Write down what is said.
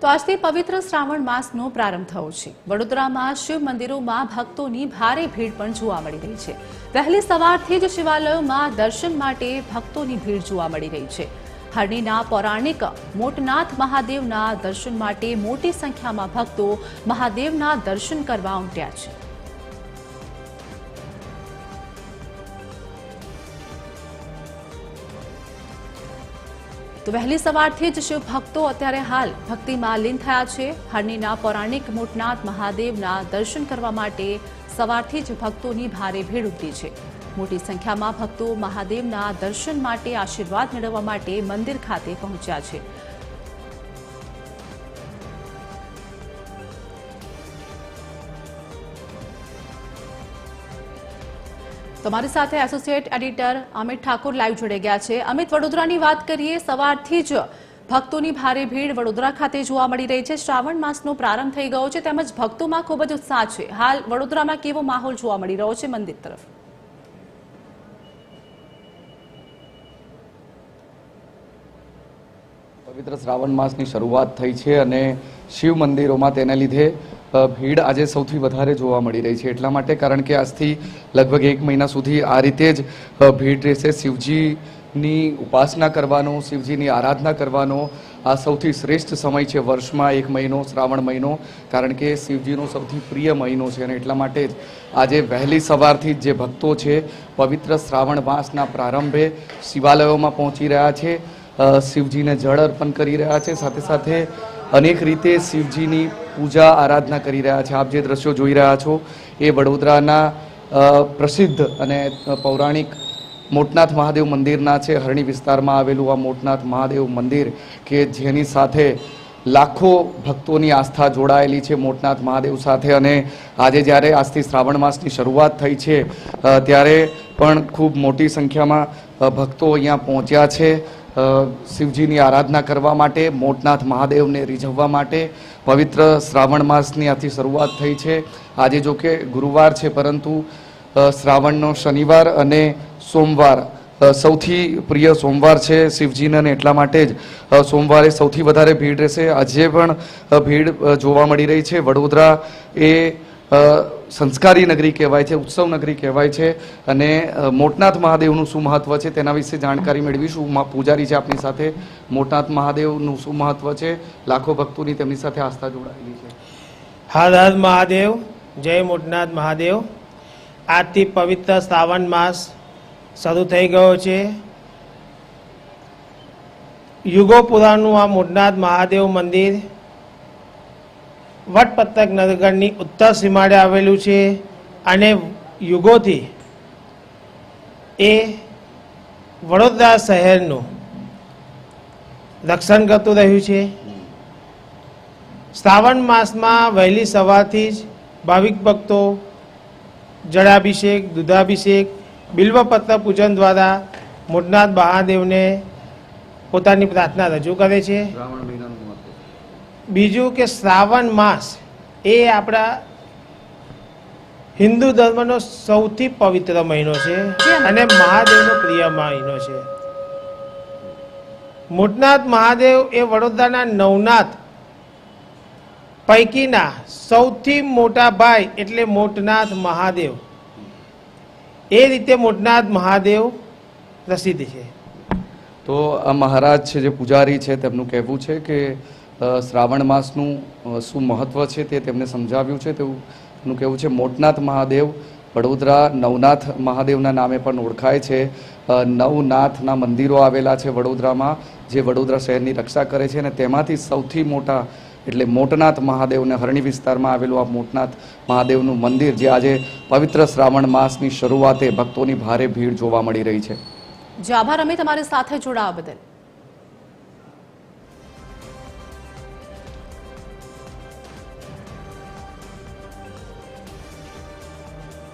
તો આજથી પવિત્ર શ્રાવણ માસનો પ્રારંભ થયો છે। વડોદરામાં શિવ મંદિરોમાં ભક્તોની ભારે ભીડ પણ જોવા મળી રહી છે। વહેલી સવારથી જ શિવાલયોમાં દર્શન માટે ભક્તોની ભીડ જોવા મળી રહી છે। હરણીના પૌરાણિક મોટનાથ મહાદેવના દર્શન માટે મોટી સંખ્યામાં ભક્તો મહાદેવના દર્શન કરવા ઉમટ્યા છે। તો વહેલી સવારથી જ શિવ ભક્તો અત્યારે હાલ ભક્તિમાં લીન થયા છે। હરણીના પૌરાણિક મોટનાથ મહાદેવના દર્શન કરવા માટે સવારથી જ ભક્તોની ભારે ભીડ ઉમટી છે। મોટી સંખ્યામાં ભક્તો મહાદેવના દર્શન માટે આશીર્વાદ મેળવવા માટે મંદિર ખાતે પહોંચ્યા છે। તમારી સાથે associate editor Amit Thakor live જોડાઈ ગયા છે। અમિત, વડોદરાની વાત કરીએ, સવારથી જ ભક્તોની ભારે ભીડ વડોદરા ખાતે જોવા મળી રહી છે। શ્રાવણ માસનો પ્રારંભ થઈ ગયો છે તેમજ ભક્તોમાં ખૂબ જ ઉત્સાહ છે। હાલ વડોદરામાં કેવો માહોલ જોવા મળી રહ્યો છે મંદિર તરફ? પવિત્ર શ્રાવણ માસની શરૂઆત થઈ છે અને શિવ મંદિરોમાં તેને લીધે ભીડ આજે સૌથી વધારે જોવા મળી રહી છે। એટલા માટે કારણ કે આજથી લગભગ 1 મહિના સુધી આ રીતે જ ભીડ રહેશે। શિવજીની ઉપાસના કરવાનો, શિવજીની આરાધના કરવાનો આ સૌથી શ્રેષ્ઠ સમય છે વર્ષમાં 1 મહિનો, શ્રાવણ મહિનો, કારણ કે શિવજીનો સૌથી પ્રિય મહિનો છે અને એટલા માટે જ આજે વહેલી સવારથી જે ભક્તો છે પવિત્ર શ્રાવણ માસના પ્રારંભે શિવાલયોમાં પહોંચી રહ્યા છે, શિવજીને જળ અર્પણ કરી રહ્યા છે, સાથે સાથે અનેક રીતે શિવજીની પૂજા આરાધના કરી રહ્યા છે। આપ જે દ્રશ્યો જોઈ રહ્યા છો એ વડોદરાના પ્રસિદ્ધ અને પૌરાણિક મોટનાથ મહાદેવ મંદિરના છે। હરણી વિસ્તારમાં આવેલું આ મોટનાથ મહાદેવ મંદિર કે જેની સાથે લાખો ભક્તોની આસ્થા જોડાયેલી છે મોટનાથ મહાદેવ સાથે। અને આજે જ્યારે આજથી શ્રાવણ માસની શરૂઆત થઈ છે ત્યારે પણ ખૂબ મોટી સંખ્યામાં ભક્તો અહીંયા પહોંચ્યા છે શિવજીની આરાધના કરવા માટે, મોટનાથ મહાદેવને રીઝવવા માટે। પવિત્ર શ્રાવણ માસની આથી શરૂઆત થઈ છે। આજે જો કે ગુરુવાર છે પરંતુ શ્રાવણનો શનિવાર અને સોમવાર સૌથી પ્રિય સોમવાર છે શિવજીને અને એટલા માટે જ સોમવારે સૌથી વધારે ભીડ રહેશે। આજે પણ ભીડ જોવા મળી રહી છે। વડોદરા એ સંસ્કારી નગરી કહેવાય છે, ઉત્સવ નગરી કહેવાય છે અને મોટનાથ મહાદેવનું શું મહત્વ છે તેના વિશે જાણકારી મેળવીશું। પૂજારી છે આપની સાથે, મોટનાથ મહાદેવનું શું મહત્વ છે? લાખો ભક્તોની તેમની સાથે આસ્થા જોડાયેલી છે। હર હર મહાદેવ, જય મોટનાથ મહાદેવ। આજથી પવિત્ર શ્રાવણ માસ શરૂ થઈ ગયો છે। યુગો પુરાણનું આ મોટનાથ મહાદેવ મંદિર વટપત્તક નગરની ઉત્તર સીમાડે આવેલું છે અને યુગોથી એ વડોદરા શહેરનું રક્ષણ કરતું રહ્યું છે। શ્રાવણ માસમાં વહેલી સવારથી જ ભાવિક ભક્તો જળાભિષેક, દૂધાભિષેક, બિલ્વપત્ર પૂજન દ્વારા મોટનાથ મહાદેવને પોતાની પ્રાર્થના રજૂ કરે છે। બીજું કે શ્રાવણ માસ એ આપણા હિન્દુ ધર્મનો સૌથી પવિત્ર મહિનો છે અને મહાદેવનો પ્રિય મહિનો છે। મોટનાથ મહાદેવ એ વડોદરાના નવનાથ પૈકીના સૌથી મોટા ભાઈ એટલે મોટનાથ મહાદેવ। એ રીતે મોટનાથ મહાદેવ પ્રસિદ્ધ છે। તો આ મહારાજ છે જે પૂજારી છે તેમનું કહેવું છે કે શ્રાવણ માસનું શું મહત્વ છે તે તેમને સમજાવ્યું છે। તેવું કહેવું છે મોટનાથ મહાદેવ વડોદરા નવનાથ મહાદેવના નામે પણ ઓળખાય છે। 9 નાથના મંદિરો આવેલા છે વડોદરામાં જે વડોદરા શહેરની રક્ષા કરે છે અને તેમાંથી સૌથી મોટા એટલે મોટનાથ મહાદેવને હરણી વિસ્તારમાં આવેલું આ મોટનાથ મહાદેવનું મંદિર જે આજે પવિત્ર શ્રાવણ માસની શરૂઆતે ભક્તોની ભારે ભીડ જોવા મળી રહી છે। જી આભાર અમિત, તમારી સાથે જોડાવા બદલ।